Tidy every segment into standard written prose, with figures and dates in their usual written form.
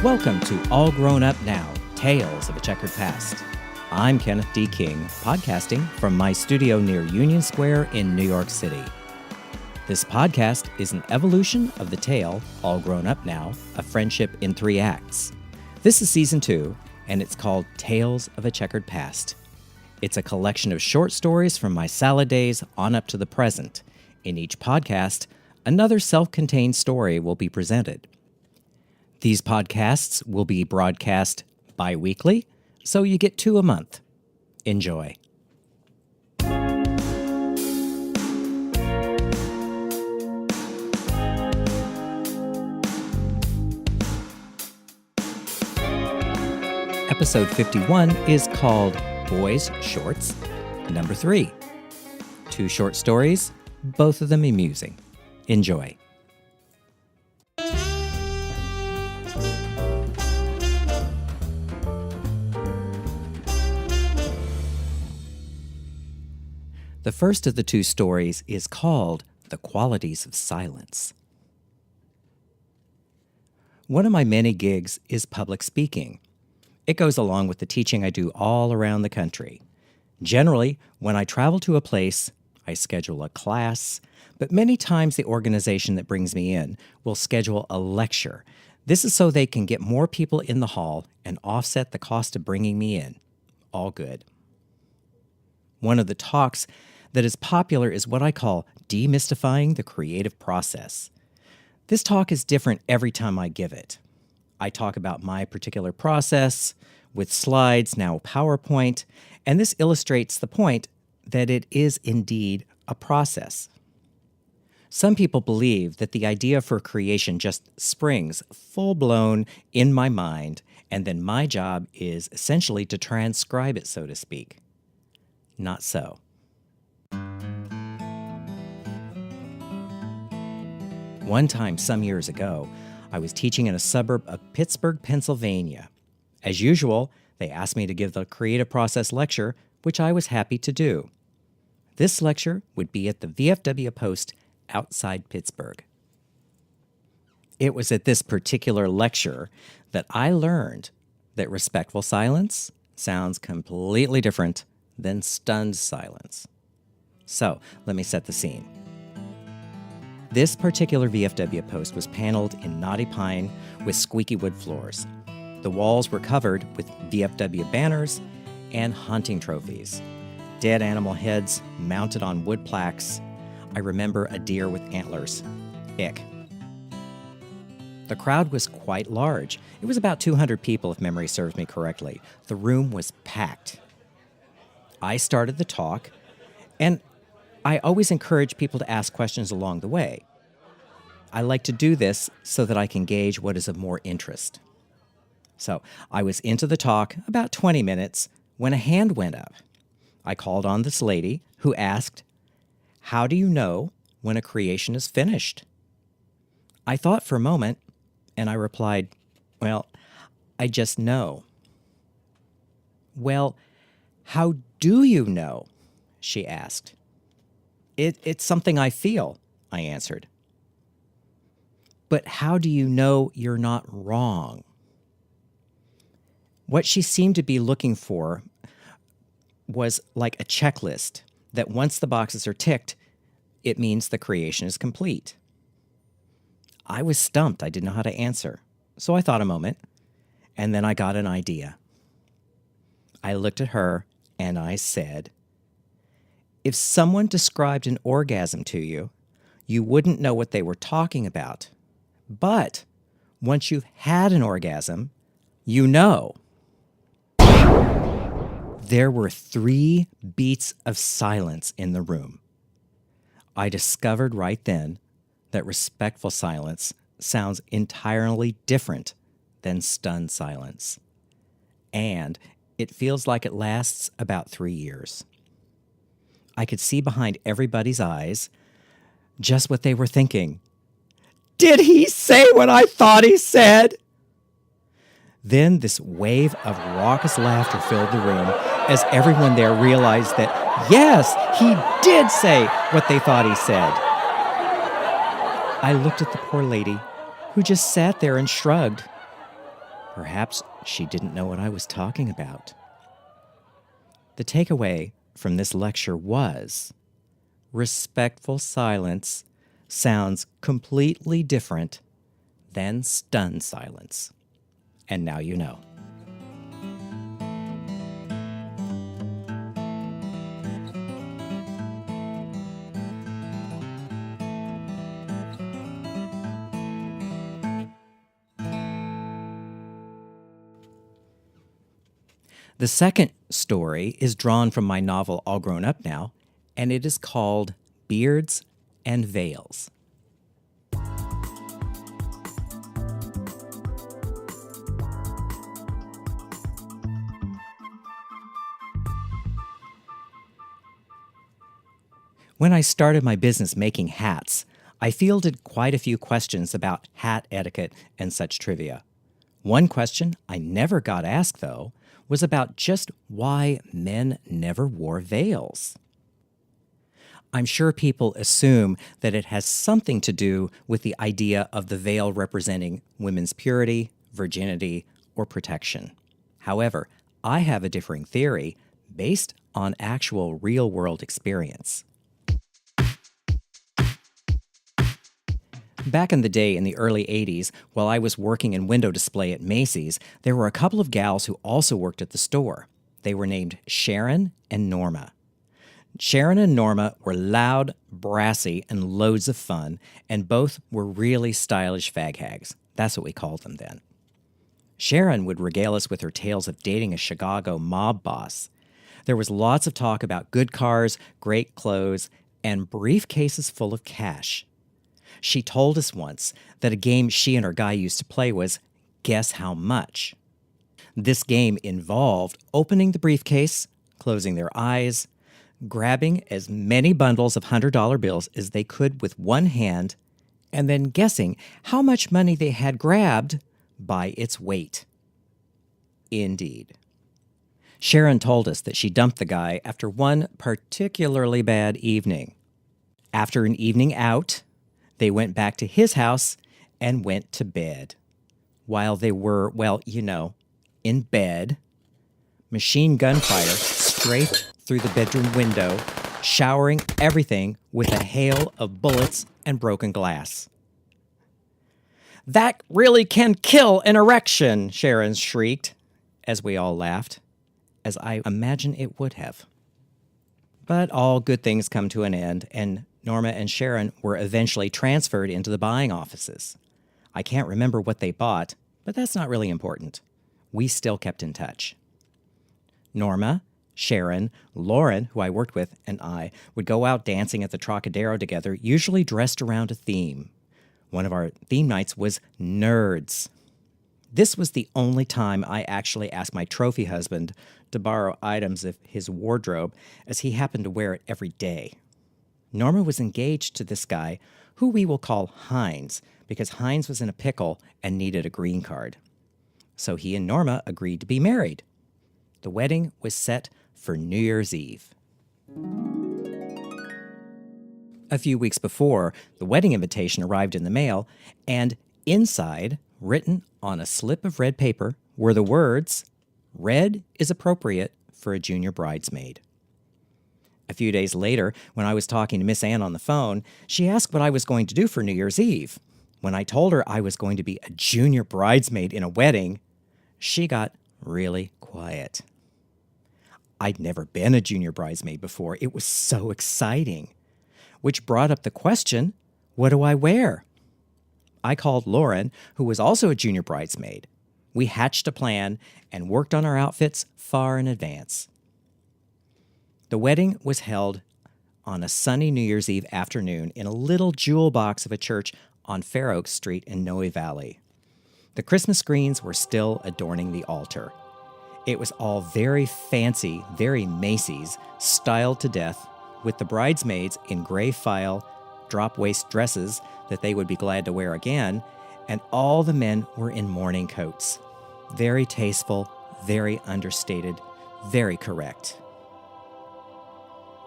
Welcome to All Grown Up Now, Tales of a Checkered Past. I'm Kenneth D. King, podcasting from my studio near Union Square in New York City. This podcast is an evolution of the tale, All Grown Up Now, A Friendship in 3 Acts. This is Season 2, and it's called Tales of a Checkered Past. It's a collection of short stories from my salad days on up to the present. In each podcast, another self-contained story will be presented. These podcasts will be broadcast bi-weekly, so you get 2 a month. Enjoy. Episode 51 is called Boys Shorts, number 3. 2 short stories, both of them amusing. Enjoy. The first of the 2 stories is called The Qualities of Silence. One of my many gigs is public speaking. It goes along with the teaching I do all around the country. Generally, when I travel to a place, I schedule a class, but many times the organization that brings me in will schedule a lecture. This is so they can get more people in the hall and offset the cost of bringing me in. All good. One of the talks that is popular is what I call demystifying the creative process. This talk is different every time I give it. I talk about my particular process with slides, now PowerPoint, and this illustrates the point that it is indeed a process. Some people believe that the idea for creation just springs full-blown in my mind, and then my job is essentially to transcribe it, so to speak. Not so. One time, some years ago, I was teaching in a suburb of Pittsburgh, Pennsylvania. As usual, they asked me to give the creative process lecture, which I was happy to do. This lecture would be at the VFW Post outside Pittsburgh. It was at this particular lecture that I learned that respectful silence sounds completely different than stunned silence. So, let me set the scene. This particular VFW post was paneled in knotty pine with squeaky wood floors. The walls were covered with VFW banners and hunting trophies. Dead animal heads mounted on wood plaques. I remember a deer with antlers. Ick. The crowd was quite large. It was about 200 people, if memory serves me correctly. The room was packed. I started the talk, and I always encourage people to ask questions along the way. I like to do this so that I can gauge what is of more interest. So I was into the talk about 20 minutes when a hand went up. I called on this lady who asked, "How do you know when a creation is finished?" I thought for a moment, and I replied, "Well, I just know." "Well, how do you know?" she asked. It's something I feel," I answered. "But how do you know you're not wrong?" What she seemed to be looking for was like a checklist that once the boxes are ticked, it means the creation is complete. I was stumped. I didn't know how to answer. So I thought a moment, and then I got an idea. I looked at her and I said, "If someone described an orgasm to you, you wouldn't know what they were talking about. But once you've had an orgasm, you know." There were 3 beats of silence in the room. I discovered right then that respectful silence sounds entirely different than stunned silence. And it feels like it lasts about 3 years. I could see behind everybody's eyes just what they were thinking. Did he say what I thought he said? Then this wave of raucous laughter filled the room as everyone there realized that, yes, he did say what they thought he said. I looked at the poor lady, who just sat there and shrugged. Perhaps she didn't know what I was talking about. The takeaway from this lecture was respectful silence sounds completely different than stunned silence. And now you know. The second story is drawn from my novel All Grown Up Now, and it is called Beards and Veils. When I started my business making hats, I fielded quite a few questions about hat etiquette and such trivia. One question I never got asked, though, was about just why men never wore veils. I'm sure people assume that it has something to do with the idea of the veil representing women's purity, virginity, or protection. However, I have a differing theory based on actual real-world experience. Back in the day in the early 80s, while I was working in window display at Macy's, there were a couple of gals who also worked at the store. They were named Sharon and Norma. Sharon and Norma were loud, brassy, and loads of fun, and both were really stylish fag hags. That's what we called them then. Sharon would regale us with her tales of dating a Chicago mob boss. There was lots of talk about good cars, great clothes, and briefcases full of cash. She told us once that a game she and her guy used to play was Guess How Much. This game involved opening the briefcase, closing their eyes, grabbing as many bundles of $100 bills as they could with one hand, and then guessing how much money they had grabbed by its weight. Indeed. Sharon told us that she dumped the guy after one particularly bad evening. After an evening out, they went back to his house and went to bed. While they were, in bed, machine gun fire strafed through the bedroom window, showering everything with a hail of bullets and broken glass. "That really can kill an erection," Sharon shrieked, as we all laughed, as I imagine it would have. But all good things come to an end, and Norma and Sharon were eventually transferred into the buying offices. I can't remember what they bought, but that's not really important. We still kept in touch. Norma, Sharon, Lauren, who I worked with, and I would go out dancing at the Trocadero together, usually dressed around a theme. One of our theme nights was nerds. This was the only time I actually asked my trophy husband to borrow items of his wardrobe, as he happened to wear it every day. Norma was engaged to this guy, who we will call Hines, because Hines was in a pickle and needed a green card. So he and Norma agreed to be married. The wedding was set for New Year's Eve. A few weeks before, the wedding invitation arrived in the mail, and inside, written on a slip of red paper, were the words, "Red is appropriate for a junior bridesmaid." A few days later, when I was talking to Miss Ann on the phone, she asked what I was going to do for New Year's Eve. When I told her I was going to be a junior bridesmaid in a wedding, she got really quiet. I'd never been a junior bridesmaid before. It was so exciting. Which brought up the question, what do I wear? I called Lauren, who was also a junior bridesmaid. We hatched a plan and worked on our outfits far in advance. The wedding was held on a sunny New Year's Eve afternoon in a little jewel box of a church on Fair Oaks Street in Noe Valley. The Christmas screens were still adorning the altar. It was all very fancy, very Macy's, styled to death, with the bridesmaids in gray file, drop-waist dresses that they would be glad to wear again, and all the men were in morning coats. Very tasteful, very understated, very correct.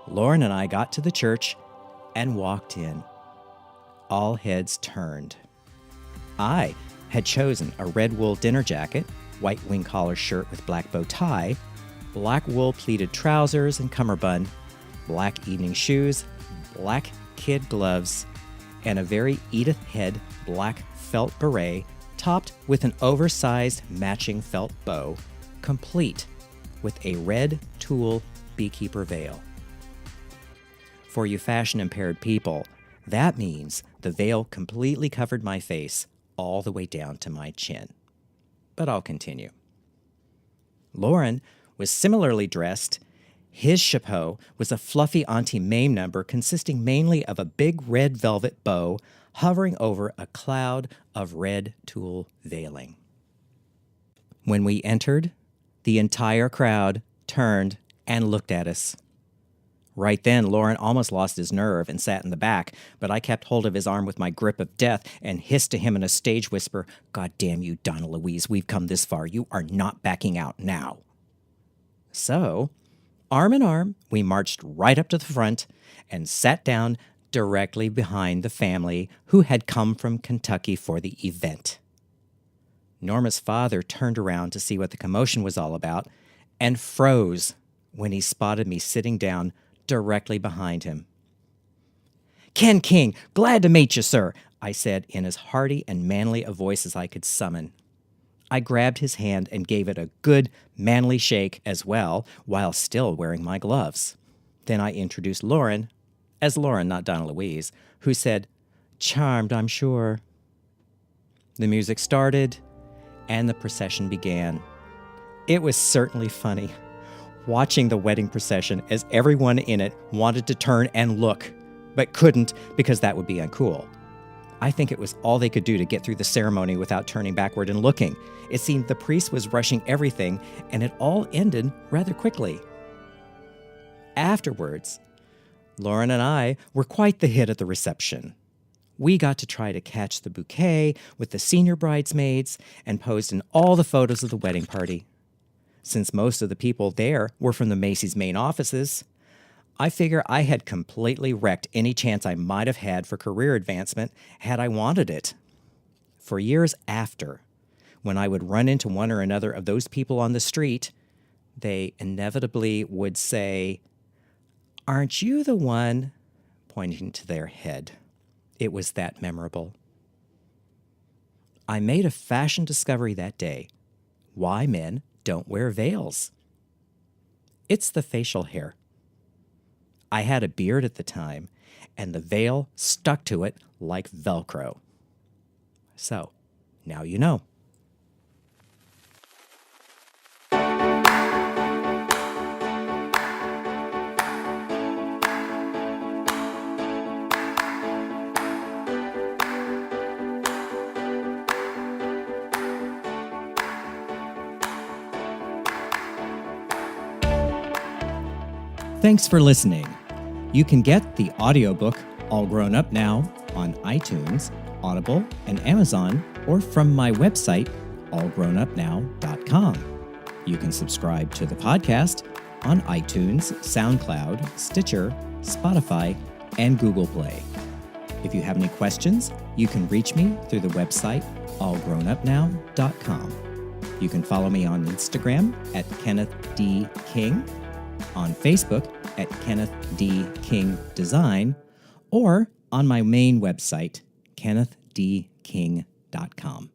Lauren and I got to the church and walked in. All heads turned. I had chosen a red wool dinner jacket white wing collar shirt with black bow tie, black wool pleated trousers and cummerbund, black evening shoes, black kid gloves, and a very Edith head black felt beret topped with an oversized matching felt bow, complete with a red tulle beekeeper veil. For you fashion-impaired people, that means the veil completely covered my face all the way down to my chin. But I'll continue. Lauren was similarly dressed. His chapeau was a fluffy Auntie Mame number consisting mainly of a big red velvet bow hovering over a cloud of red tulle veiling. When we entered, the entire crowd turned and looked at us. Right then, Lauren almost lost his nerve and sat in the back, but I kept hold of his arm with my grip of death and hissed to him in a stage whisper, "God damn you, Donna Louise, we've come this far. You are not backing out now." So, arm in arm, we marched right up to the front and sat down directly behind the family who had come from Kentucky for the event. Norma's father turned around to see what the commotion was all about and froze when he spotted me sitting down directly behind him. "Ken King, glad to meet you, sir," I said in as hearty and manly a voice as I could summon. I grabbed his hand and gave it a good, manly shake as well, while still wearing my gloves. Then I introduced Lauren, as Lauren, not Donna Louise, who said, "Charmed, I'm sure." The music started, and the procession began. It was certainly funny, watching the wedding procession as everyone in it wanted to turn and look, but couldn't because that would be uncool. I think it was all they could do to get through the ceremony without turning backward and looking. It seemed the priest was rushing everything, and it all ended rather quickly. Afterwards, Lauren and I were quite the hit at the reception. We got to try to catch the bouquet with the senior bridesmaids and posed in all the photos of the wedding party. Since most of the people there were from the Macy's main offices, I figure I had completely wrecked any chance I might have had for career advancement had I wanted it. For years after, when I would run into one or another of those people on the street, they inevitably would say, "Aren't you the one?" pointing to their head. It was that memorable. I made a fashion discovery that day: why men don't wear veils. It's the facial hair. I had a beard at the time, and the veil stuck to it like Velcro. So, now you know. Thanks for listening. You can get the audiobook All Grown Up Now on iTunes, Audible, and Amazon, or from my website, allgrownupnow.com. You can subscribe to the podcast on iTunes, SoundCloud, Stitcher, Spotify, and Google Play. If you have any questions, you can reach me through the website, allgrownupnow.com. You can follow me on Instagram at Kenneth D. King, on Facebook at Kenneth D. King Design, or on my main website, kennethdking.com.